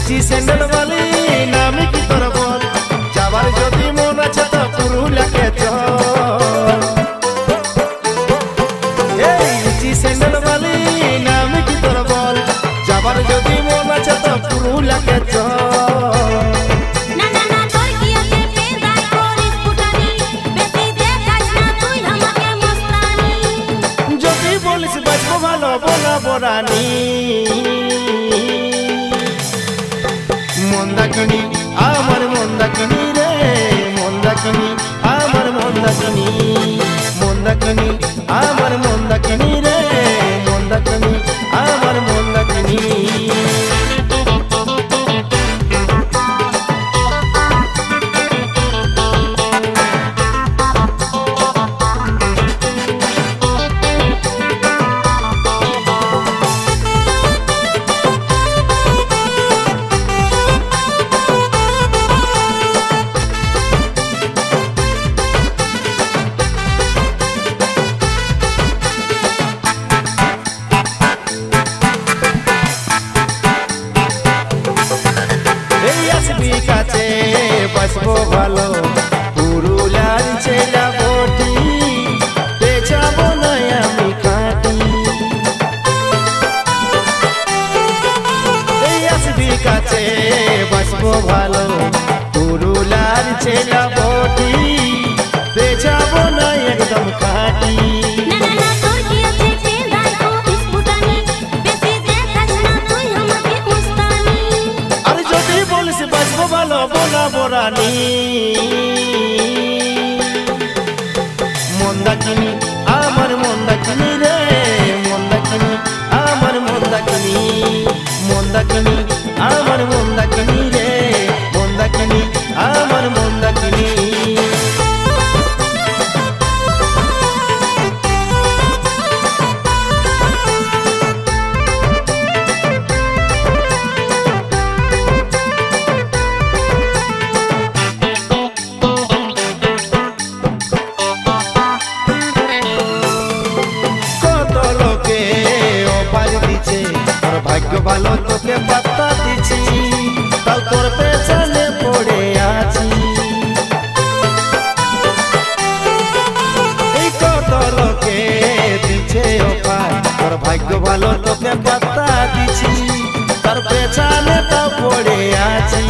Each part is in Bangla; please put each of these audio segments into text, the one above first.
উচি স্যান্ডেল বালি নামে কি তোর বল যাবার যদি মন আছে তো পুরুলিয়াকে চল এই উচি স্যান্ডেল বালি নামে কি তোর বল যাবার যদি মন আছে তো পুরুলিয়াকে চল যদি বলিস বাঁচবো ভালো বলা বরানি মন্দাকিনী আমার মন্দাকিনী রে মন্দাকিনী আমার মন্দাকিনী মন্দাকিনী আমার মন্দাকিনী রে মন্দাকিনী আমার মন্দাকিনী কাছে বাসবো ভালো পুরুলিয়ার ছেলা বটি বেচাবো না আমি খাটি এই আসবি কাছে বাসবো ভালো পুরুলিয়ার ছেলা বটি বেচাবো না একদম খাটি বাঁচবো ভালো বলা বরানি মন্দাকিনী আমার মন্দাকিনী রে মন্দাকিনী আমার মন্দাকিনী মন্দাকিনী আমার মন্দাকিনী রে মন্দাকিনী আমার মন্দাকিনী ভাগ্য ভালো তোকে পাত্তা দিছি তাও তোর পেছনে পড়ে আছি এই কত লোকে দিছে অফার তোর ভাগ্য ভালো তোকে পাত্তা দিছি তার পেছনে তাও পড়ে আছি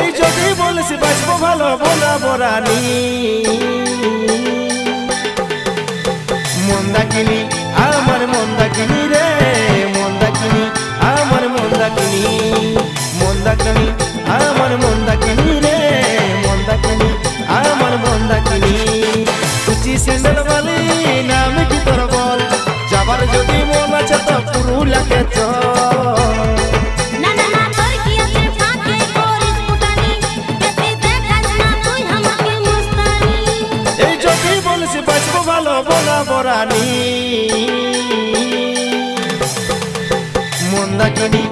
এই যদি বলিস বাঁচবো ভালো বলা বরানি মন্দাকিনী আমার মন্দাকিনী রে মন্দাকিনী আমার মন্দাকিনী মন্দাকিনী আমার মন্দাকিনী রে মন্দাকিনী আমার মন্দাকিনী উচি স্যান্ডেল বালি নামে কি তোর বল যাবার যদি মন আছে তো পুরুলিয়াকে চল এই যদি বলিস বাঁচবো ভালো বলা বরানি মন্দাকিনী